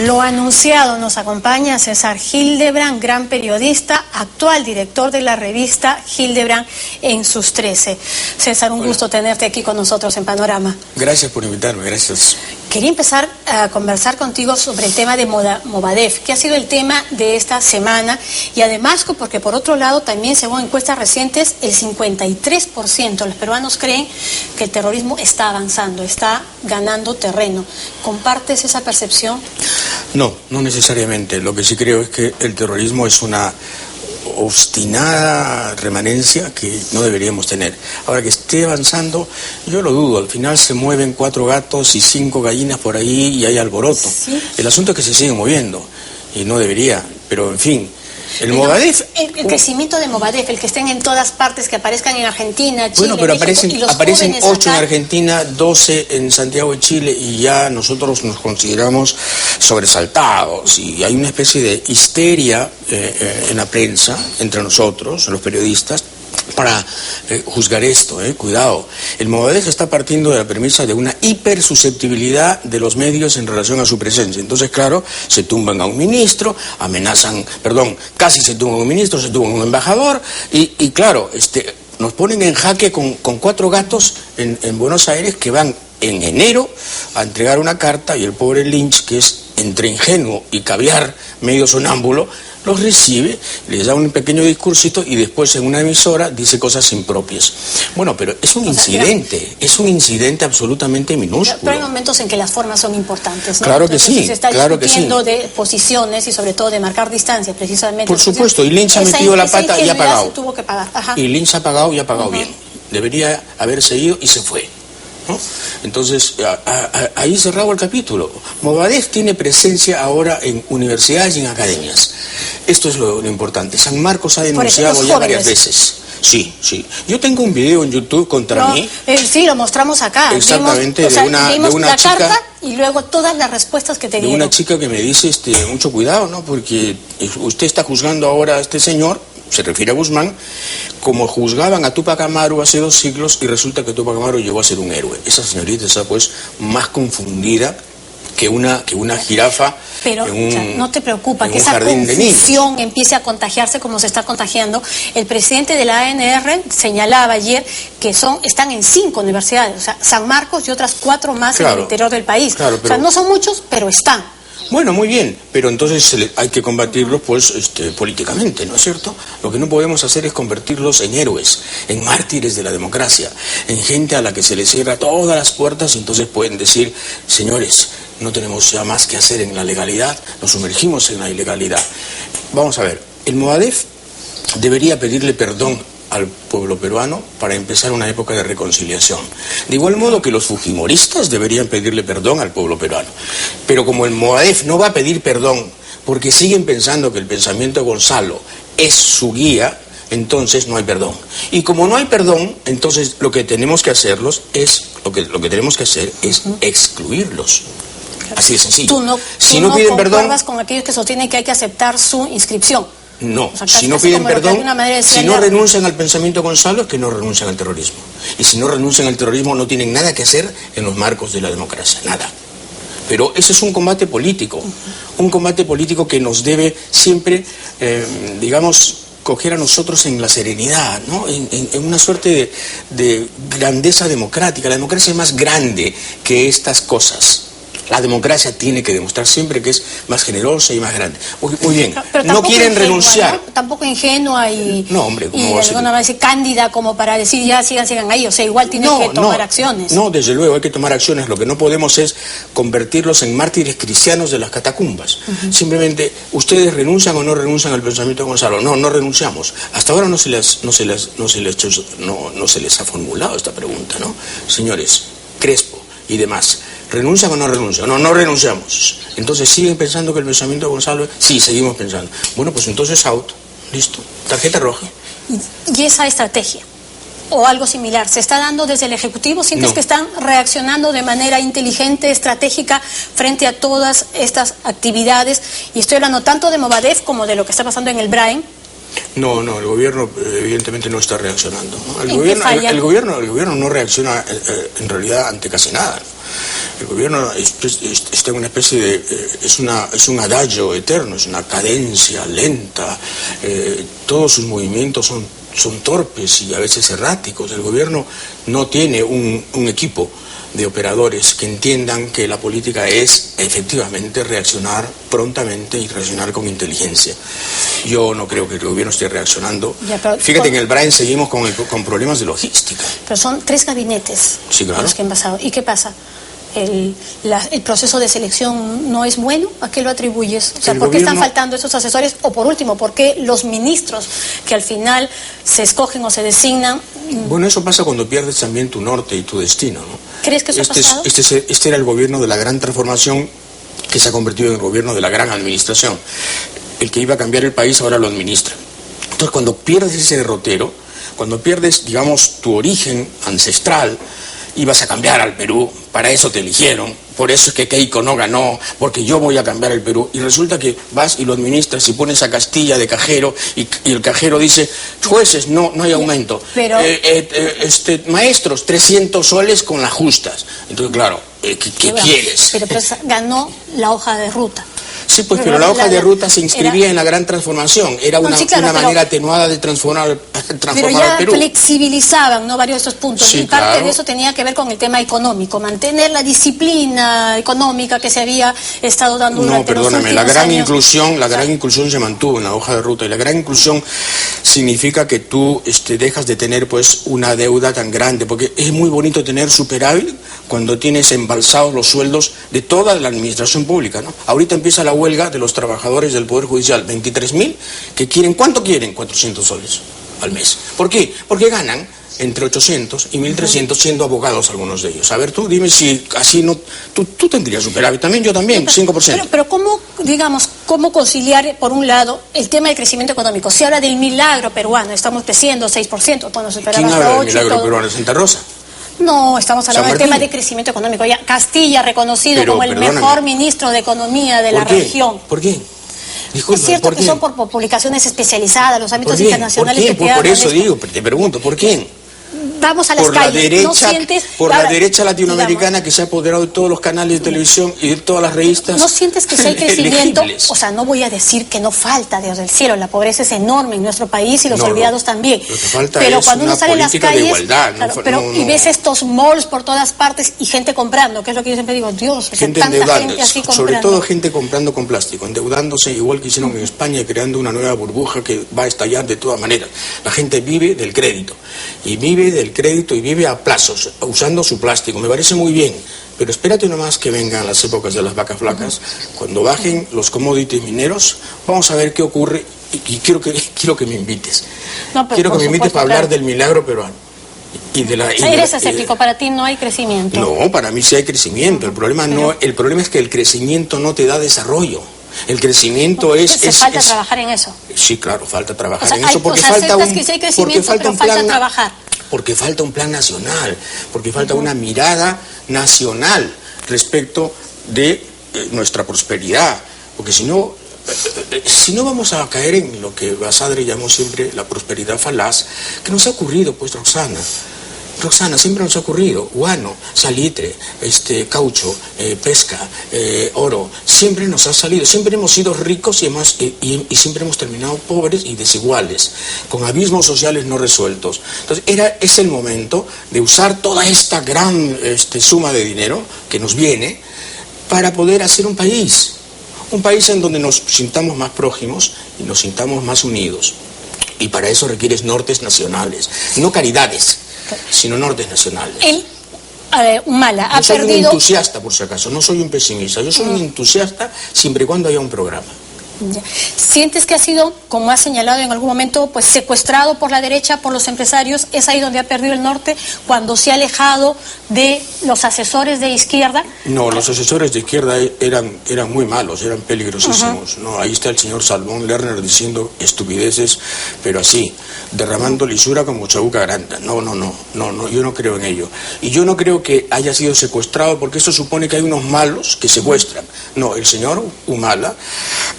Lo anunciado, nos acompaña César Hildebrand, gran periodista, actual director de la revista Hildebrand en sus 13. César, un gusto tenerte aquí con nosotros en Panorama. Gracias por invitarme, gracias. Quería empezar a conversar contigo sobre el tema de Movadef, que ha sido el tema de esta semana, y además porque por otro lado también, según encuestas recientes, el 53% de los peruanos creen que el terrorismo está avanzando, está ganando terreno. ¿Compartes esa percepción? No, no necesariamente. Lo que sí creo es que el terrorismo es una obstinada remanencia que no deberíamos tener. Ahora, que esté avanzando, yo lo dudo. Al final se mueven 4 gatos y 5 gallinas por ahí y hay alboroto. ¿Sí? El asunto es que se siguen moviendo y no debería, pero en fin. Movadef, el crecimiento de Movadef, el que estén en todas partes, que aparezcan en Argentina, Chile, bueno, pero México, aparecen 8 en Argentina, 12 en Santiago de Chile, y ya nosotros nos consideramos sobresaltados, y hay una especie de histeria en la prensa, entre nosotros, los periodistas, para juzgar esto, cuidado. El Movadef está partiendo de la premisa de una hipersusceptibilidad de los medios en relación a su presencia. Entonces, claro, se tumban a un ministro, casi se tumban a un ministro, se tumban a un embajador, y claro, nos ponen en jaque con 4 gatos en Buenos Aires que van en enero a entregar una carta, y el pobre Lynch, que es entre ingenuo y caviar medio sonámbulo, los recibe, les da un pequeño discursito y después en una emisora dice cosas impropias. Bueno, pero es un incidente absolutamente minúsculo. Pero hay momentos en que las formas son importantes, ¿no? Claro que sí, se está discutiendo de posiciones y sobre todo de marcar distancia, precisamente. Por supuesto, y Lynch ha metido la pata y ha pagado. Tuvo que pagar. Ajá. Y Lynch ha pagado y ha pagado bien. Debería haberse ido y se fue, ¿no? Entonces, ahí cerrado el capítulo. Movadef tiene presencia ahora en universidades y en academias. Esto es lo importante. San Marcos ha denunciado ya varias veces. Sí. Yo tengo un video en YouTube contra mí. Sí, lo mostramos acá. Exactamente, vimos de una la chica, carta y luego todas las respuestas que te dieron. De una chica que me dice, mucho cuidado, ¿no? Porque usted está juzgando ahora a este señor, se refiere a Guzmán, como juzgaban a Túpac Amaru hace 2 siglos, y resulta que Túpac Amaru llegó a ser un héroe. Esa señorita está pues más confundida que una jirafa. Pero no te preocupa que esa confusión empiece a contagiarse como se está contagiando. El presidente de la ANR señalaba ayer que están en 5 universidades, o sea, San Marcos y otras 4 más en el interior del país. Claro, o sea, no son muchos, pero están. Bueno, muy bien, pero entonces hay que combatirlos pues políticamente, ¿no es cierto? Lo que no podemos hacer es convertirlos en héroes, en mártires de la democracia, en gente a la que se les cierra todas las puertas, y entonces pueden decir, señores, no tenemos ya más que hacer en la legalidad, nos sumergimos en la ilegalidad. Vamos a ver, el Movadef debería pedirle perdón al pueblo peruano para empezar una época de reconciliación. De igual modo que los fujimoristas deberían pedirle perdón al pueblo peruano. Pero como el Movadef no va a pedir perdón porque siguen pensando que el pensamiento de Gonzalo es su guía, entonces no hay perdón. Y como no hay perdón, entonces lo que tenemos que hacer es excluirlos. Así de sencillo. Si no piden perdón, ¿concuerdas con aquellos que sostienen que hay que aceptar su inscripción? No, o sea, si no piden perdón, si no renuncian al pensamiento de Gonzalo, es que no renuncian al terrorismo. Y si no renuncian al terrorismo, no tienen nada que hacer en los marcos de la democracia, nada. Pero ese es un combate político, que nos debe siempre, coger a nosotros en la serenidad, ¿no? En una suerte de grandeza democrática. La democracia es más grande que estas cosas. La democracia tiene que demostrar siempre que es más generosa y más grande. Muy bien, no quieren renunciar. ¿no? Tampoco ingenua y, no, hombre, y de alguna manera cándida como para decir ya sigan ahí. O sea, igual tienen que tomar acciones. No, desde luego hay que tomar acciones. Lo que no podemos es convertirlos en mártires cristianos de las catacumbas. Simplemente, ¿ustedes renuncian o no renuncian al pensamiento de Gonzalo? No renunciamos. Hasta ahora no se les ha formulado esta pregunta, ¿no? Señores, Crespo y demás, ¿renuncian o no renuncian? No renunciamos. Entonces, ¿siguen pensando que el pensamiento de Gonzalo? Sí, seguimos pensando. Bueno, pues entonces out. Listo. Tarjeta roja. ¿Y esa estrategia o algo similar se está dando desde el Ejecutivo? ¿Sientes que están reaccionando de manera inteligente, estratégica, frente a todas estas actividades? Y estoy hablando tanto de Movadef como de lo que está pasando en el Brain. No, el gobierno evidentemente no está reaccionando, ¿no? El gobierno no reacciona en realidad ante casi nada. El gobierno está en una especie de... es un adagio eterno, es una cadencia lenta. Todos sus movimientos son torpes y a veces erráticos. El gobierno no tiene un equipo de operadores que entiendan que la política es efectivamente reaccionar prontamente y reaccionar con inteligencia. Yo no creo que el gobierno esté reaccionando. Fíjate que en el BRAEN seguimos con problemas de logística. Pero son 3 gabinetes, sí, claro, los que han pasado. ¿Y qué pasa? El proceso de selección no es bueno. ¿A qué lo atribuyes? O sea, ¿por qué están faltando esos asesores? O por último, ¿por qué los ministros que al final se escogen o se designan? Bueno, eso pasa cuando pierdes también tu norte y tu destino, ¿no? ¿Crees que eso ha pasado? Este era el gobierno de la gran transformación que se ha convertido en el gobierno de la gran administración. El que iba a cambiar el país ahora lo administra. Entonces, cuando pierdes ese derrotero, cuando pierdes, digamos, tu origen ancestral, ibas a cambiar al Perú, para eso te eligieron, por eso es que Keiko no ganó, porque yo voy a cambiar el Perú, y resulta que vas y lo administras y pones a Castilla de cajero, y el cajero dice, jueces, no hay aumento, pero... maestros, 300 soles con las justas. Entonces, claro, ¿qué quieres? Pero ganó la hoja de ruta. Sí, pues, pero la hoja de ruta se inscribía en la gran transformación. Era una manera atenuada de transformar el Perú. Pero ya flexibilizaban, ¿no?, varios de estos puntos. Sí, y parte claro. de eso tenía que ver con el tema económico, mantener la disciplina económica que se había estado dando durante los últimos la gran años. La gran inclusión se mantuvo en la hoja de ruta, y la gran inclusión significa que tú dejas de tener pues una deuda tan grande, porque es muy bonito tener superávit cuando tienes embalsados los sueldos de toda la administración pública, ¿no? Ahorita empieza la huelga de los trabajadores del Poder Judicial, 23.000 que quieren, ¿cuánto quieren? 400 soles al mes. ¿Por qué? Porque ganan entre 800 y 1.300 siendo abogados algunos de ellos. A ver, tú dime si así no... Tú tendrías superávit también, yo también, 5%. Pero ¿cómo conciliar, por un lado, el tema del crecimiento económico? Se habla del milagro peruano, estamos creciendo 6%, cuando superaba hasta 8%. ¿Quién habla del milagro peruano? ¿Santa Rosa? No, estamos hablando del tema de crecimiento económico. Ya Castilla, reconocido como el mejor ministro de Economía de la región. ¿Por qué? Disculpa, es cierto que son por publicaciones especializadas, los ámbitos internacionales que te dan. Por eso digo, te pregunto, ¿por qué? Vamos a las calles. La derecha latinoamericana, digamos, que se ha apoderado de todos los canales de televisión y de todas las revistas. ¿No sientes que si hay crecimiento? O sea, no voy a decir que no falta, Dios del cielo, la pobreza es enorme en nuestro país y los olvidados también. Lo que falta pero es cuando uno sale a las calles, de igualdad, y ves estos malls por todas partes y gente comprando, que es lo que yo siempre digo, Dios, tanta gente así comprando. Sobre todo gente comprando con plástico, endeudándose igual que hicieron en España y creando una nueva burbuja que va a estallar de todas maneras. La gente vive del crédito y vive a plazos, usando su plástico. Me parece muy bien, pero espérate nomás que vengan las épocas de las vacas flacas. Cuando bajen los commodities mineros, vamos a ver qué ocurre, y quiero que me invites. Quiero que me invites para hablar del milagro peruano. Eres escéptico, para ti no hay crecimiento. No, para mí sí hay crecimiento. El problema es que el crecimiento no te da desarrollo. El crecimiento falta trabajar en eso. Sí, claro, falta trabajar en eso, porque falta un trabajar. Porque falta un plan nacional, porque falta una mirada nacional respecto de nuestra prosperidad, porque si no vamos a caer en lo que Basadre llamó siempre la prosperidad falaz, que nos ha ocurrido, pues, Roxana, siempre nos ha ocurrido, guano, salitre, caucho, pesca, oro, siempre nos ha salido, siempre hemos sido ricos y siempre hemos terminado pobres y desiguales, con abismos sociales no resueltos. Entonces, es el momento de usar toda esta gran suma de dinero que nos viene para poder hacer un país en donde nos sintamos más prójimos y nos sintamos más unidos. Y para eso requieres nortes nacionales, no caridades, sino nortes nacionales. Humala ha perdido... Yo soy un entusiasta, por si acaso, no soy un pesimista. Yo soy un entusiasta siempre y cuando haya un programa. ¿Sientes que ha sido, como has señalado en algún momento, pues secuestrado por la derecha, por los empresarios? ¿Es ahí donde ha perdido el norte, cuando se ha alejado de los asesores de izquierda? No, los asesores de izquierda eran muy malos, eran peligrosísimos. No, ahí está el señor Salmón Lerner diciendo estupideces, pero así, derramando lisura como Chabuca Granda. No, yo no creo en ello. Y yo no creo que haya sido secuestrado, porque eso supone que hay unos malos que secuestran. No, el señor Humala,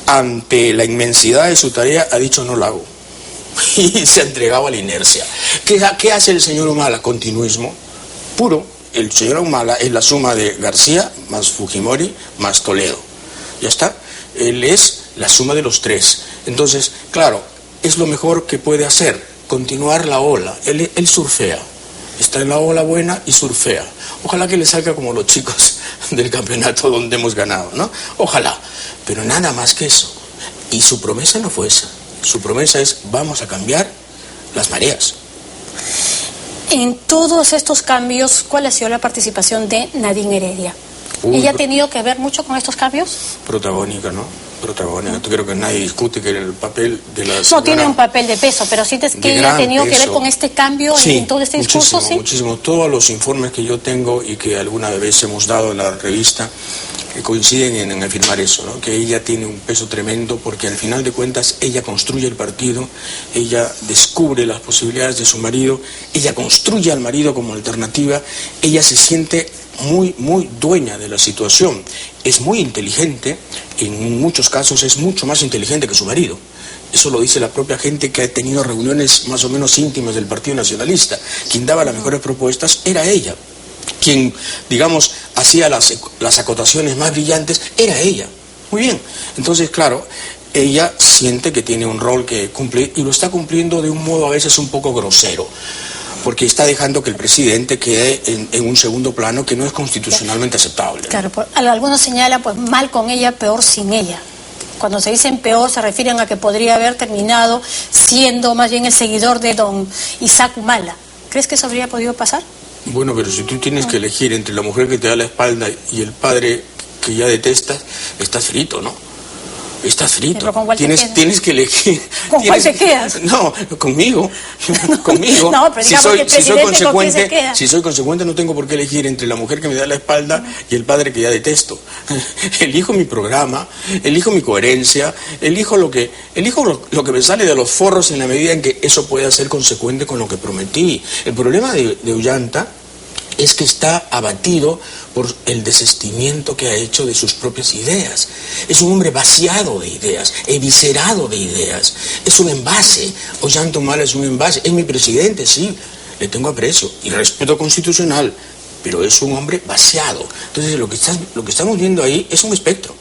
ante la inmensidad de su tarea, ha dicho no la hago. y se ha entregado a la inercia. ¿Qué hace el señor Humala? Continuismo puro. El señor Humala es la suma de García más Fujimori más Toledo. Ya está. Él es la suma de los tres. Entonces, claro, es lo mejor que puede hacer, continuar la ola. Él surfea. Está en la ola buena y surfea. Ojalá que le salga como los chicos del campeonato donde hemos ganado, ¿no? Ojalá. Pero nada más que eso. Y su promesa no fue esa. Su promesa es, vamos a cambiar las mareas. En todos estos cambios, ¿cuál ha sido la participación de Nadine Heredia? ¿Ella ha tenido que ver mucho con estos cambios? Protagónica, ¿no? Protagónica. Creo que nadie discute que el papel de la señora... No tiene un papel de peso, pero sientes que ella ha tenido que ver con este cambio en todo este discurso, ¿sí? Muchísimo. Todos los informes que yo tengo y que alguna vez hemos dado en la revista coinciden en afirmar eso, ¿no? Que ella tiene un peso tremendo porque al final de cuentas ella construye el partido, ella descubre las posibilidades de su marido, ella construye al marido como alternativa, ella se siente muy dueña de la situación, es muy inteligente, en muchos casos es mucho más inteligente que su marido. Eso lo dice la propia gente que ha tenido reuniones más o menos íntimas del Partido Nacionalista. Quien daba las mejores propuestas era ella. Quien, digamos, hacía las acotaciones más brillantes era ella. Muy bien. Entonces, claro, ella siente que tiene un rol que cumplir y lo está cumpliendo de un modo a veces un poco grosero, porque está dejando que el presidente quede en un segundo plano que no es constitucionalmente aceptable. Claro, algunos señalan, pues, mal con ella, peor sin ella. Cuando se dicen peor se refieren a que podría haber terminado siendo más bien el seguidor de don Isaac Humala. ¿Crees que eso habría podido pasar? Bueno, pero si tú tienes que elegir entre la mujer que te da la espalda y el padre que ya detestas, estás frito, ¿no? Estás frito. ¿Pero con cuál tienes que elegir. ¿Con cuál te quedas? No, conmigo. Conmigo. No, pero digamos que el presidente con quién se queda. Si soy consecuente no tengo por qué elegir entre la mujer que me da la espalda y el padre que ya detesto. Elijo mi programa, elijo mi coherencia, elijo lo que me sale de los forros en la medida en que eso pueda ser consecuente con lo que prometí. El problema de Ollanta es que está abatido por el desistimiento que ha hecho de sus propias ideas. Es un hombre vaciado de ideas, eviscerado de ideas. Es un envase. Ollanta Humala es un envase. Es mi presidente, sí, le tengo aprecio y respeto constitucional, pero es un hombre vaciado. Entonces lo que estamos viendo ahí es un espectro.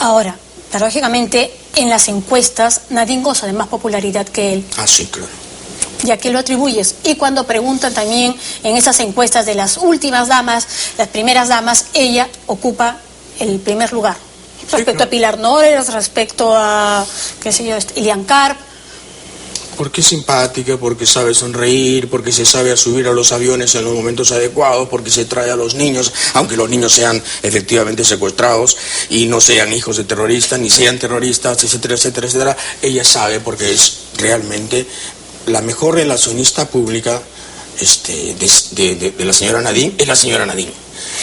Ahora, paradójicamente, en las encuestas, Nadine goza de más popularidad que él. Ah, sí, claro. ¿Y a qué lo atribuyes? Y cuando preguntan también en esas encuestas de las últimas damas, las primeras damas, ella ocupa el primer lugar. Respecto a Pilar Nores, respecto a, qué sé yo, Ilian Karp. Porque es simpática, porque sabe sonreír, porque se sabe subir a los aviones en los momentos adecuados, porque se trae a los niños, aunque los niños sean efectivamente secuestrados y no sean hijos de terroristas, ni sean terroristas, etcétera, etcétera, etcétera. Ella sabe porque es realmente la mejor relacionista pública de la señora Nadine, es la señora Nadine.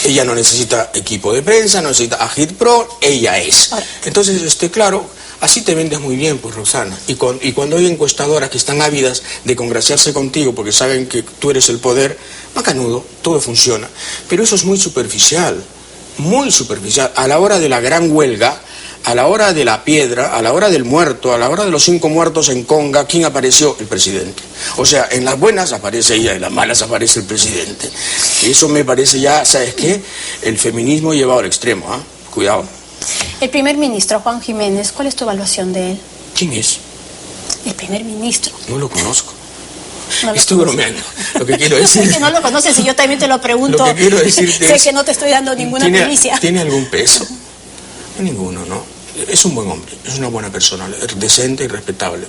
Ella no necesita equipo de prensa, no necesita agitprop, ella es. Entonces, claro, así te vendes muy bien, pues, Roxana. Y cuando hay encuestadoras que están ávidas de congraciarse contigo porque saben que tú eres el poder, macanudo, todo funciona. Pero eso es muy superficial, muy superficial. A la hora de la gran huelga, a la hora de la piedra, a la hora del muerto, a la hora de los 5 muertos en Conga, ¿quién apareció? El presidente. O sea, en las buenas aparece ella, en las malas aparece el presidente. Y eso me parece ya, ¿sabes qué? El feminismo llevado al extremo, ¿ah? Cuidado. El primer ministro, Juan Jiménez, ¿cuál es tu evaluación de él? ¿Quién es? El primer ministro. No lo conozco. No lo Estoy bromeando. Lo que quiero decir... Es que no lo conoces y yo también te lo pregunto. Lo que quiero decirte sé que no te estoy dando ninguna primicia. ¿Tiene algún peso? Ninguno, ¿no? Es un buen hombre, es una buena persona, decente y respetable,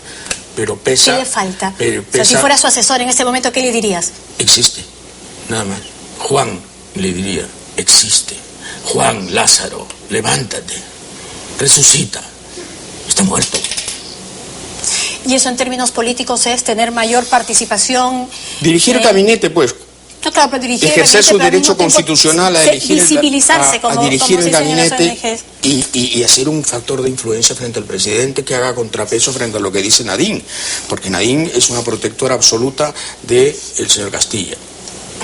pero pesa... ¿Qué le falta? Pesa, o sea, si fuera su asesor en este momento, ¿qué le dirías? Existe, nada más. Juan, le diría, existe. Juan, Lázaro, levántate, resucita, está muerto. ¿Y eso en términos políticos es tener mayor participación? Dirigir el gabinete, pues. No, claro, pero dirigir ejercer su derecho constitucional a elegir visibilizarse a dirigir el gabinete y hacer un factor de influencia frente al presidente que haga contrapeso frente a lo que dice Nadine, porque Nadine es una protectora absoluta del señor Castilla.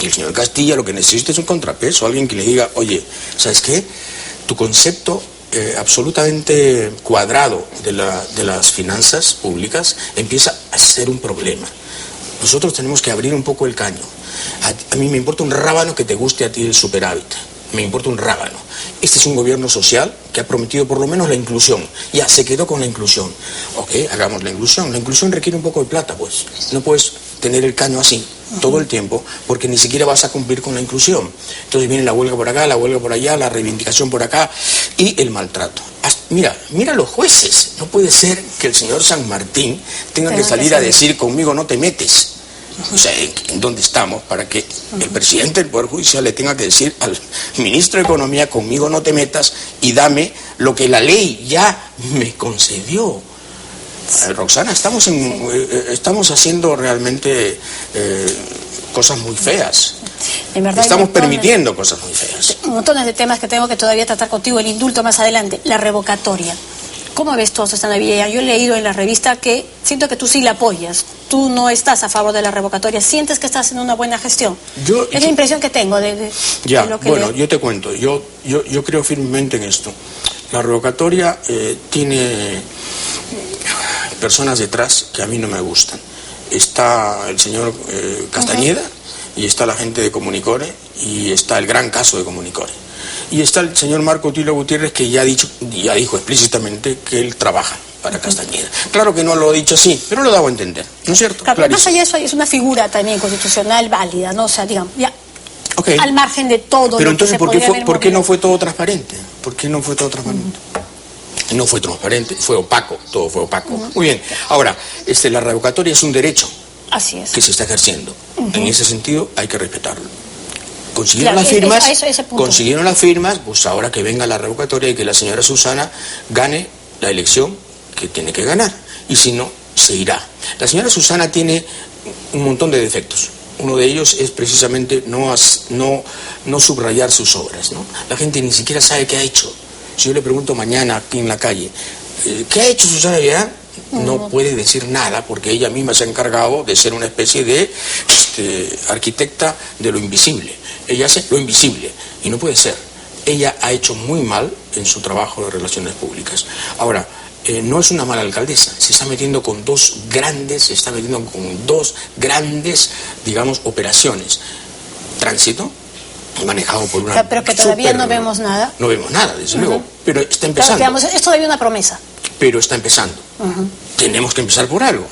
Y el señor Castilla lo que necesita es un contrapeso, alguien que le diga, oye, ¿sabes qué? Tu concepto absolutamente cuadrado de las finanzas públicas empieza a ser un problema. Nosotros tenemos que abrir un poco el caño. A mí me importa un rábano que te guste a ti el superávit. Me importa un rábano. Este es un gobierno social que ha prometido por lo menos la inclusión. Ya, se quedó con la inclusión. Ok, hagamos la inclusión. La inclusión requiere un poco de plata, pues. No puedes tener el caño así todo el tiempo, porque ni siquiera vas a cumplir con la inclusión. Entonces viene la huelga por acá, la huelga por allá, la reivindicación por acá y el maltrato. Mira los jueces. No puede ser que el señor San Martín tenga que salir a decir conmigo no te metes. O sea, ¿en dónde estamos? Para que el presidente del Poder Judicial le tenga que decir al ministro de Economía, conmigo no te metas y dame lo que la ley ya me concedió. Roxana, estamos haciendo realmente cosas muy feas. En verdad, estamos permitiendo cosas muy feas. Montones de temas que tengo que todavía tratar contigo, el indulto más adelante, la revocatoria. ¿Cómo ves todo esta Navidad? Yo he leído en la revista que siento que tú sí la apoyas. Tú no estás a favor de la revocatoria. ¿Sientes que estás haciendo una buena gestión? Es la impresión que tengo de lo que leo. Yo te cuento. Yo creo firmemente en esto. La revocatoria tiene personas detrás que a mí no me gustan. Está el señor Castañeda y está la gente de Comunicore y está el gran caso de Comunicore. Y está el señor Marco Tilio Gutiérrez, que ya dijo explícitamente que él trabaja para Castañeda. Claro que no lo ha dicho así, pero lo he dado a entender, ¿no es cierto? Claro, más allá de eso es una figura también constitucional válida, ¿no? O sea, digamos, ya al margen de todo. Pero entonces, ¿por qué no fue todo transparente? ¿Por qué no fue todo transparente? No fue transparente, fue opaco, todo fue opaco. Muy bien. Ahora, la revocatoria es un derecho. Así es. Que se está ejerciendo. En ese sentido hay que respetarlo. Consiguieron las firmas, consiguieron las firmas, pues ahora que venga la revocatoria y que la señora Susana gane la elección que tiene que ganar, y si no, se irá. La señora Susana tiene un montón de defectos. Uno de ellos es precisamente no subrayar sus obras, ¿no? La gente ni siquiera sabe qué ha hecho. Si yo le pregunto mañana aquí en la calle, ¿qué ha hecho Susana Villarán? No puede decir nada porque ella misma se ha encargado de ser una especie de arquitecta de lo invisible. Ella hace lo invisible y no puede ser. Ella ha hecho muy mal en su trabajo de relaciones públicas. Ahora, no es una mala alcaldesa, se está metiendo con dos grandes, digamos, operaciones. Tránsito, manejado por una... Pero que todavía no vemos nada. No vemos nada, desde luego, pero está empezando. Claro, digamos, es todavía una promesa. Pero está empezando. Tenemos que empezar por algo.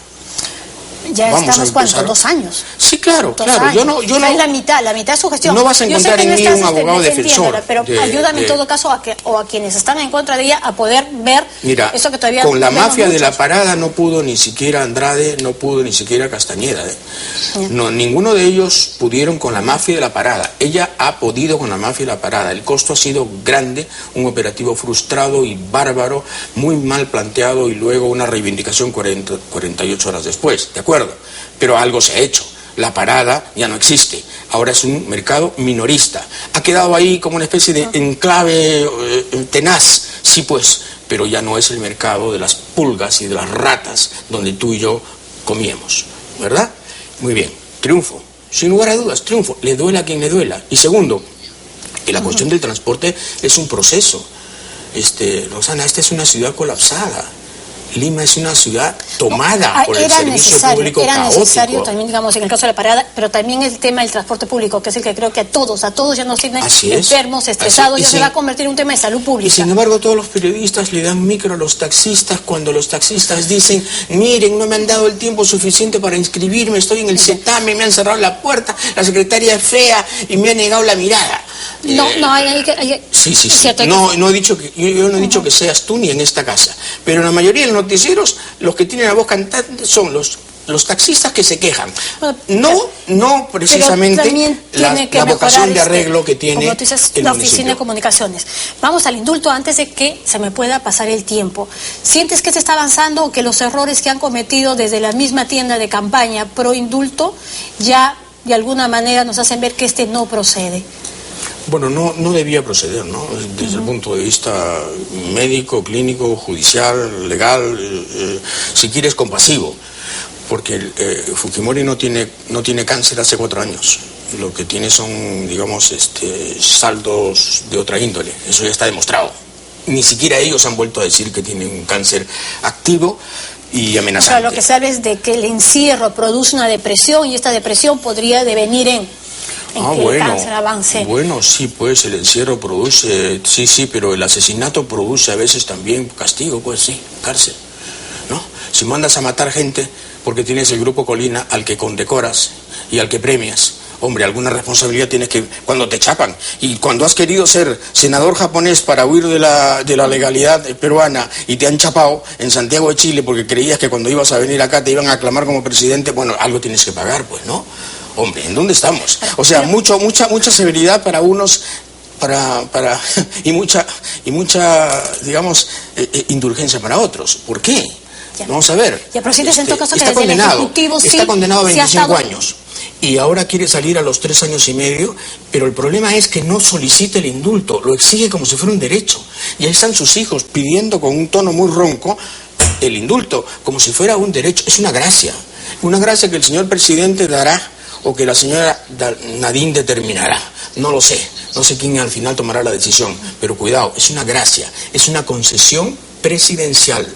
Ya estamos, ¿cuánto? 2 años. Sí, claro, claro. Yo no, es la mitad de su gestión. No vas a encontrar en mí un abogado defensor. Pero ayúdame en todo caso a quienes están en contra de ella a poder ver eso que todavía... Con la mafia de la parada no pudo ni siquiera Andrade, no pudo ni siquiera Castañeda. No, ninguno de ellos pudieron con la mafia de la parada. Ella ha podido con la mafia de la parada. El costo ha sido grande, un operativo frustrado y bárbaro, muy mal planteado y luego una reivindicación 48 horas después. ¿De acuerdo? Pero algo se ha hecho. La parada ya no existe. Ahora es un mercado minorista. Ha quedado ahí como una especie de enclave tenaz. Sí, pues, pero ya no es el mercado de las pulgas y de las ratas donde tú y yo comíamos. ¿Verdad? Muy bien. Triunfo. Sin lugar a dudas, triunfo. Le duela a quien le duela. Y segundo, que la cuestión del transporte es un proceso. Rosana, esta es una ciudad colapsada. Lima es una ciudad tomada por el servicio público caótico. Era necesario también, digamos, en el caso de la parada, pero también el tema del transporte público, que es el que creo que a todos ya nos tienen enfermos, estresados, ya se va a convertir en un tema de salud pública. Y sin embargo, todos los periodistas le dan micro a los taxistas cuando los taxistas dicen, miren, no me han dado el tiempo suficiente para inscribirme, estoy en el CETAME, me han cerrado la puerta, la secretaria es fea y me ha negado la mirada. Sí. No he dicho yo no he dicho que seas tú ni en esta casa, pero en la mayoría de los noticieros los que tienen la voz cantante son los taxistas que se quejan. No precisamente la vocación de arreglo que tiene como tú dices, la Oficina de Comunicaciones. Vamos al indulto antes de que se me pueda pasar el tiempo. ¿Sientes que se está avanzando o que los errores que han cometido desde la misma tienda de campaña pro indulto ya de alguna manera nos hacen ver que no procede? Bueno, no debía proceder, ¿no? Desde el punto de vista médico, clínico, judicial, legal, si quieres compasivo, porque Fujimori no tiene cáncer hace 4 años. Lo que tiene son, digamos, saldos de otra índole. Eso ya está demostrado. ni siquiera ellos han vuelto a decir que tienen un cáncer activo y amenazante. Pero lo que sabes es de que el encierro produce una depresión y esta depresión podría devenir en que el cáncer avance. Bueno, sí, pues el encierro produce, sí, pero el asesinato produce a veces también castigo, pues sí, cárcel, ¿no? Si mandas a matar gente porque tienes el grupo Colina al que condecoras y al que premias, hombre, alguna responsabilidad tienes que, cuando te chapan, y cuando has querido ser senador japonés para huir de la legalidad peruana y te han chapado en Santiago de Chile porque creías que cuando ibas a venir acá te iban a aclamar como presidente, bueno, algo tienes que pagar, pues, ¿no? Hombre, ¿en dónde estamos? O sea, mucha severidad para unos, y mucha, digamos, indulgencia para otros. ¿Por qué? Vamos a ver. Ya, pero sientes en todo caso que está desde condenado, el Ejecutivo sí está condenado a 25 ha estado... años. Y ahora quiere salir a los 3 años y medio, pero el problema es que no solicita el indulto, lo exige como si fuera un derecho. Y ahí están sus hijos pidiendo con un tono muy ronco el indulto, como si fuera un derecho. Es una gracia que el señor presidente dará o que la señora Nadine determinará. No lo sé, no sé quién al final tomará la decisión, pero cuidado, es una gracia, es una concesión presidencial.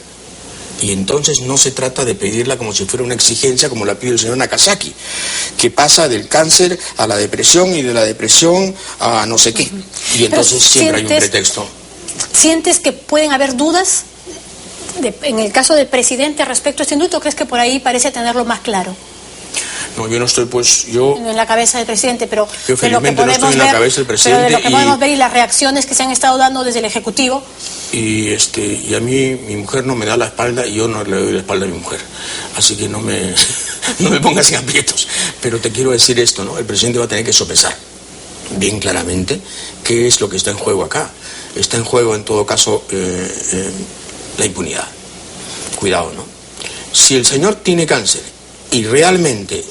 Y entonces no se trata de pedirla como si fuera una exigencia como la pide el señor Nakazaki, que pasa del cáncer a la depresión y de la depresión a no sé qué. Y entonces siempre hay un pretexto. ¿Sientes que pueden haber dudas en el caso del presidente respecto a este indulto? ¿Crees que por ahí parece tenerlo más claro? No, yo no estoy, pues, yo... en la cabeza del presidente, pero... Yo felizmente no estoy en la cabeza del presidente. Pero de lo que podemos ver y las reacciones que se han estado dando desde el Ejecutivo... Y a mí, mi mujer no me da la espalda y yo no le doy la espalda a mi mujer. Así que no me pongas en aprietos. Pero te quiero decir esto, ¿no? El presidente va a tener que sopesar bien claramente qué es lo que está en juego acá. Está en juego, en todo caso, la impunidad. Cuidado, ¿no? Si el señor tiene cáncer y realmente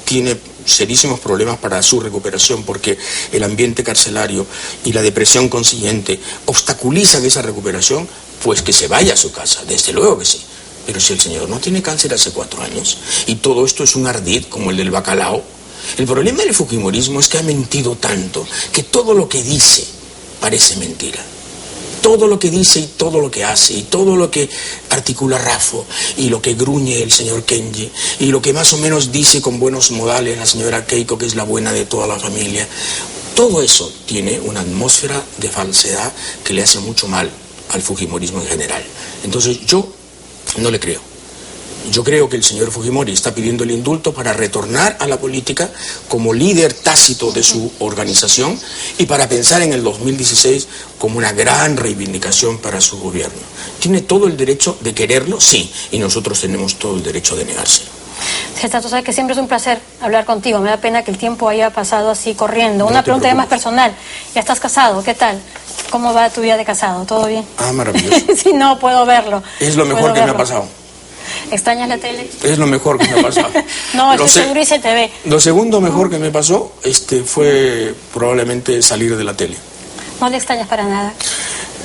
tiene serísimos problemas para su recuperación porque el ambiente carcelario y la depresión consiguiente obstaculizan esa recuperación, pues que se vaya a su casa, desde luego que sí. Pero si el señor no tiene cáncer hace 4 años y todo esto es un ardid como el del bacalao, el problema del fujimorismo es que ha mentido tanto que todo lo que dice parece mentira. Todo lo que dice y todo lo que hace y todo lo que articula Raffo y lo que gruñe el señor Kenji y lo que más o menos dice con buenos modales la señora Keiko, que es la buena de toda la familia, todo eso tiene una atmósfera de falsedad que le hace mucho mal al fujimorismo en general. Entonces yo no le creo. Yo creo que el señor Fujimori está pidiendo el indulto para retornar a la política como líder tácito de su organización y para pensar en el 2016 como una gran reivindicación para su gobierno. ¿Tiene todo el derecho de quererlo? Sí, y nosotros tenemos todo el derecho de negárselo. Gesta, tú sabes que siempre es un placer hablar contigo. Me da pena que el tiempo haya pasado así corriendo. Una pregunta ya más personal. ¿Ya estás casado? ¿Qué tal? ¿Cómo va tu vida de casado? ¿Todo bien? Ah, maravilloso. Sí, no, puedo verlo. Es lo mejor que me ha pasado. ¿Extrañas la tele? Es lo mejor que me ha pasado. No, estoy seguro y se te ve. Lo segundo mejor que me pasó fue probablemente salir de la tele. ¿No le extrañas para nada?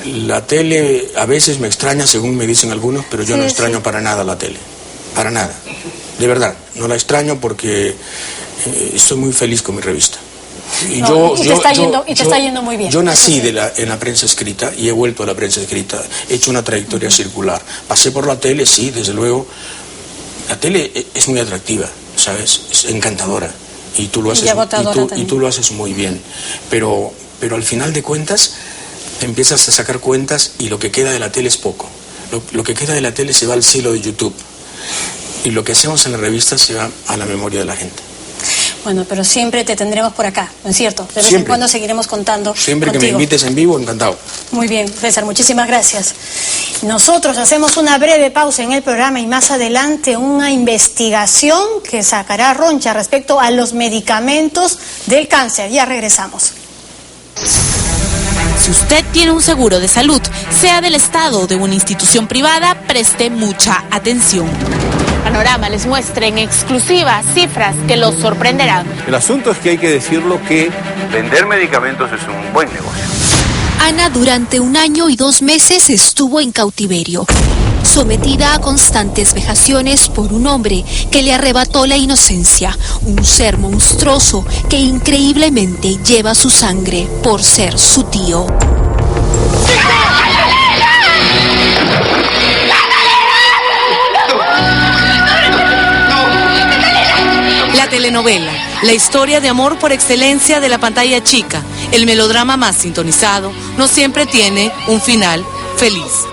La tele a veces me extraña, según me dicen algunos, pero yo no extraño para nada la tele. Para nada. De verdad, no la extraño porque estoy muy feliz con mi revista. Y te está yendo muy bien. Yo nací en la prensa escrita y he vuelto a la prensa escrita. He hecho una trayectoria circular. Pasé por la tele, sí, desde luego. La tele es muy atractiva, ¿sabes? Es encantadora. Y tú lo haces muy bien. Pero al final de cuentas, empiezas a sacar cuentas y lo que queda de la tele es poco. Lo que queda de la tele se va al cielo de YouTube. Y lo que hacemos en la revista se va a la memoria de la gente. Bueno, pero siempre te tendremos por acá, ¿no es cierto? De vez en cuando seguiremos contando siempre contigo. Que me invites en vivo, encantado. Muy bien, César, muchísimas gracias. Nosotros hacemos una breve pausa en el programa y más adelante una investigación que sacará Roncha respecto a los medicamentos del cáncer. Ya regresamos. Si usted tiene un seguro de salud, sea del Estado o de una institución privada, preste mucha atención. Panorama les muestra en exclusiva cifras que los sorprenderán. El asunto es que hay que decirlo que vender medicamentos es un buen negocio. Ana durante 1 año y 2 meses estuvo en cautiverio, sometida a constantes vejaciones por un hombre que le arrebató la inocencia, un ser monstruoso que increíblemente lleva su sangre por ser su tío. La telenovela, la historia de amor por excelencia de la pantalla chica, el melodrama más sintonizado, no siempre tiene un final feliz.